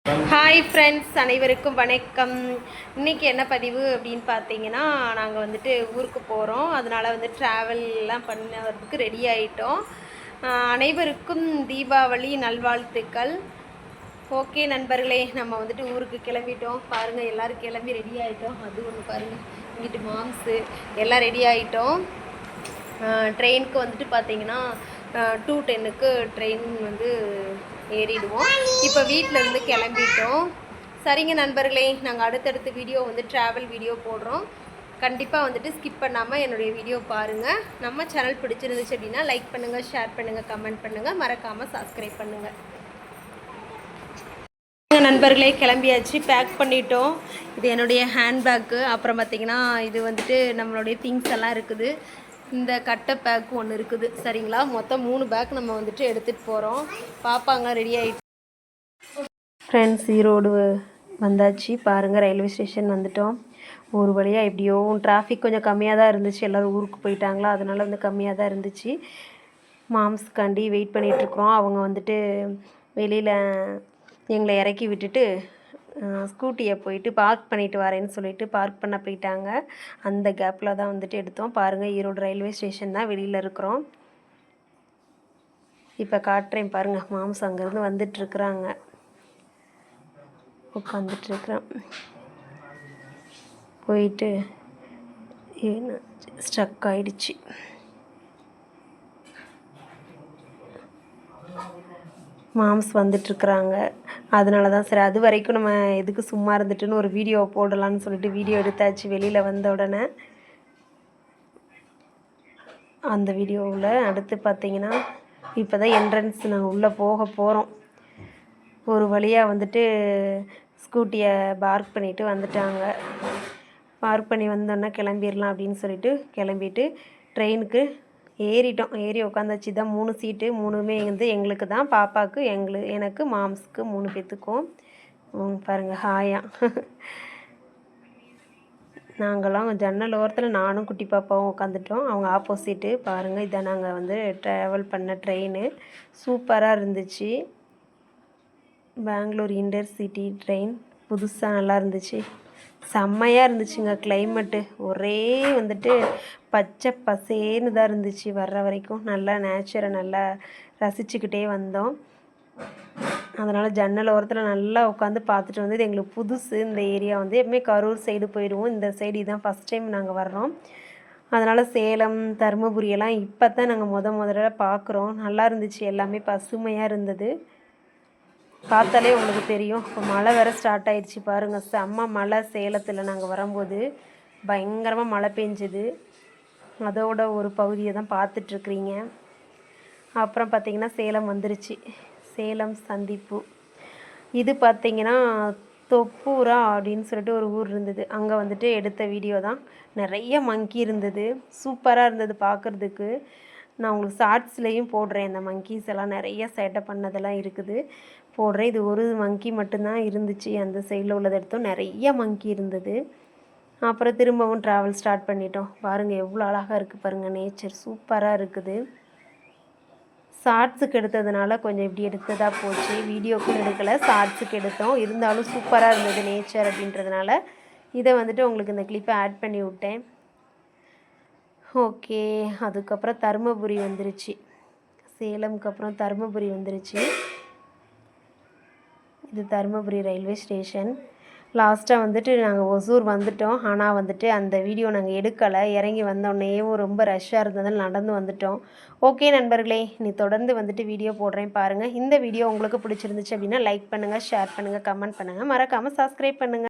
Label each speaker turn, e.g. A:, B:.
A: Hi friends, அனைவருக்கும் வணக்கம். இன்றைக்கி என்ன பதிவு அப்படின்னு பார்த்தீங்கன்னா, நாங்கள் வந்துட்டு ஊருக்கு போகிறோம். அதனால் வந்து ட்ராவல்லாம் பண்ணுறதுக்கு ரெடி ஆகிட்டோம். அனைவருக்கும் தீபாவளி நல்வாழ்த்துக்கள். ஓகே நண்பர்களே, நம்ம வந்துட்டு ஊருக்கு கிளம்பிட்டோம். பாருங்கள், எல்லோரும் கிளம்பி ரெடி ஆகிட்டோம். அது ஒன்று பாருங்கள், இங்கிட்டு மாம்ஸு எல்லாம் ரெடி ஆகிட்டோம். ட்ரெயினுக்கு வந்துட்டு பார்த்தீங்கன்னா 2:10க்கு ட்ரெயின் வந்து ஏறிடுவோம். இப்போ வீட்டிலேருந்து கிளம்பிட்டோம். சரிங்க நண்பர்களே, நாங்கள் அடுத்தடுத்த வீடியோ வந்து ட்ராவல் வீடியோ போடுறோம். கண்டிப்பாக வந்துட்டு ஸ்கிப் பண்ணாமல் என்னுடைய வீடியோ பாருங்கள். நம்ம சேனல் பிடிச்சிருந்துச்சு அப்படின்னா லைக் பண்ணுங்கள், ஷேர் பண்ணுங்கள், கமெண்ட் பண்ணுங்கள், மறக்காமல் சப்ஸ்கிரைப் பண்ணுங்கள். நண்பர்களே, கிளம்பியாச்சு, பேக் பண்ணிட்டோம். இது என்னுடைய ஹேண்ட்பேக்கு. அப்புறம் பார்த்திங்கன்னா இது வந்துட்டு நம்மளுடைய திங்ஸ் எல்லாம் இருக்குது. இந்த கட்டை பேக் ஒன்று இருக்குது. சரிங்களா, மொத்தம் 3 பேக் நம்ம வந்துட்டு எடுத்துகிட்டு போகிறோம். பாப்பாங்க ரெடி ஆகிட்டு. ஃப்ரெண்ட்ஸ், ஈரோடு வந்தாச்சு. பாருங்கள், ரயில்வே ஸ்டேஷன் வந்துட்டோம். ஒரு வழியாக எப்படியோ டிராஃபிக் கொஞ்சம் கம்மியாக தான் இருந்துச்சு. எல்லோரும் ஊருக்கு போயிட்டாங்களா, அதனால் வந்து கம்மியாக தான் இருந்துச்சு. மாம்ஸ்காண்டி வெயிட் பண்ணிகிட்ருக்குறோம். அவங்க வந்துட்டு வெளியில் எங்களை இறக்கி விட்டுட்டு ஸ்கூட்டியை போயிட்டு பார்க் பண்ணிவிட்டு வரேன்னு சொல்லிவிட்டு பார்க் பண்ண போயிட்டாங்க. அந்த கேப்பில் தான் வந்துட்டு எடுத்தோம். பாருங்கள், ஈரோடு ரயில்வே ஸ்டேஷன் தான், வெளியில் இருக்கிறோம். இப்போ காட்டுறேன் பாருங்கள். மாம்ஸ் அங்கேருந்து வந்துட்டுருக்குறாங்க. உட்காந்துட்ருக்குறேன். போயிட்டு ஸ்ட்ரக் ஆகிடுச்சு. மாம்ஸ் வந்துட்டுருக்குறாங்க. அதனால தான் சரி, அது வரைக்கும் நம்ம எதுக்கு சும்மா இருந்துட்டுன்னு ஒரு வீடியோ போடலான்னு சொல்லிட்டு வீடியோ எடுத்தாச்சு. வெளியில் வந்த உடனே அந்த வீடியோவில் அடுத்து பார்த்திங்கன்னா இப்போ தான் என்ட்ரன்ஸ் நாங்கள் உள்ளே போக போகிறோம். ஒரு வழியாக வந்துட்டு ஸ்கூட்டியை பார்க் பண்ணிவிட்டு வந்துட்டாங்க. பார்க் பண்ணி வந்தோன்னே கிளம்பிடலாம் அப்படின்னு சொல்லிட்டு கிளம்பிட்டு ட்ரெயினுக்கு ஏறிட்டோம். ஏறி உட்காந்தாச்சு. தான் 3 சீட்டு, 3மே வந்து எங்களுக்கு தான். பாப்பாவுக்கு, எனக்கு, மாம்ஸுக்கு 3 பேத்துக்கும். பாருங்கள், ஹாயா நாங்கள்லாம் ஜன்னல் ஓரத்தில் நானும் குட்டி பாப்பாவும் உட்காந்துட்டோம். அவங்க ஆப்போசிட்டு. பாருங்கள், இதை நாங்கள் வந்து ட்ராவல் பண்ண ட்ரெயின் சூப்பராக இருந்துச்சு. பெங்களூர் இன்டர்சிட்டி ட்ரெயின் புதுசாக நல்லா இருந்துச்சு. செம்மையாக இருந்துச்சுங்க. கிளைமேட்டு ஒரே வந்துட்டு பச்சை பசேன்னு தான் இருந்துச்சு. வர்ற வரைக்கும் நல்லா நேச்சரை நல்லா ரசிச்சுக்கிட்டே வந்தோம். அதனால் ஜன்னல் ஓரத்தில் நல்லா உட்காந்து பார்த்துட்டு வந்தது எங்களுக்கு புதுசு. இந்த ஏரியா வந்து எப்பவுமே கரூர் சைடு போயிடுவோம். இந்த சைடு இதுதான் ஃபஸ்ட் டைம் நாங்கள் வர்றோம். அதனால் சேலம், தருமபுரியெல்லாம் இப்போ தான் நாங்கள் முதல்ல பார்க்குறோம். நல்லா இருந்துச்சு. எல்லாமே பசுமையாக இருந்தது. பார்த்தாலே உங்களுக்கு தெரியும். இப்போ மழை வேறு ஸ்டார்ட் ஆகிடுச்சு. பாருங்கள், செம்ம மழை. சேலத்தில் நாங்கள் வரும்போது பயங்கரமாக மழை பெஞ்சுது. அதோட ஒரு பகுதியை தான் பார்த்துட்ருக்குறீங்க. அப்புறம் பார்த்திங்கன்னா சேலம் வந்துருச்சு. சேலம் சந்திப்பு. இது பார்த்திங்கன்னா தொப்பூரா அப்படின்னு சொல்லிட்டு ஒரு ஊர் இருந்தது. அங்கே வந்துட்டு எடுத்த வீடியோ தான். நிறைய மங்கி இருந்தது. சூப்பராக இருந்தது பார்க்குறதுக்கு. நான் உங்களுக்கு ஷார்ட்ஸ்லேயும் போடுறேன். இந்த மங்கீஸ் எல்லாம் நிறைய சேட்டை பண்ணதெல்லாம் இருக்குது, போடுறேன். இது ஒரு மங்கி மட்டும்தான் இருந்துச்சு. அந்த சைடில் உள்ளதை எடுத்தோம். நிறைய மங்கி இருந்தது. அப்புறம் திரும்பவும் ட்ராவல் ஸ்டார்ட் பண்ணிட்டோம். பாருங்கள், எவ்வளோ அழகாக இருக்குது பாருங்கள். நேச்சர் சூப்பராக இருக்குது. ஷார்ட்ஸுக்கு எடுத்ததுனால கொஞ்சம் இப்படி எடுத்ததாக போச்சு. வீடியோக்கும் எடுக்கலை, ஷார்ட்ஸுக்கு எடுத்தோம். இருந்தாலும் சூப்பராக இருந்தது நேச்சர் அப்படின்றதுனால இதை வந்துட்டு உங்களுக்கு இந்த கிளிப்பை ஆட் பண்ணி விட்டேன். ஓகே, அதுக்கப்புறம் தருமபுரி வந்துருச்சு. சேலம்க்கு அப்புறம் தருமபுரி வந்துருச்சு. இது தருமபுரி ரயில்வே ஸ்டேஷன். லாஸ்ட்டாக வந்துட்டு நாங்கள் ஒசூர் வந்துட்டோம். ஆனால் வந்துட்டு அந்த வீடியோ நாங்கள் எடுக்கலை. இறங்கி வந்தோடனேயும் ரொம்ப ரஷ்ஷாக இருந்ததால் நடந்து வந்துட்டோம். ஓகே நண்பர்களே, நீ தொடர்ந்து வந்துட்டு வீடியோ போடுறேன் பாருங்கள். இந்த வீடியோ உங்களுக்கு பிடிச்சிருந்துச்சு அப்படின்னா லைக் பண்ணுங்கள், ஷேர் பண்ணுங்கள், கமெண்ட் பண்ணுங்கள், மறக்காமல் சப்ஸ்கிரைப் பண்ணுங்கள்.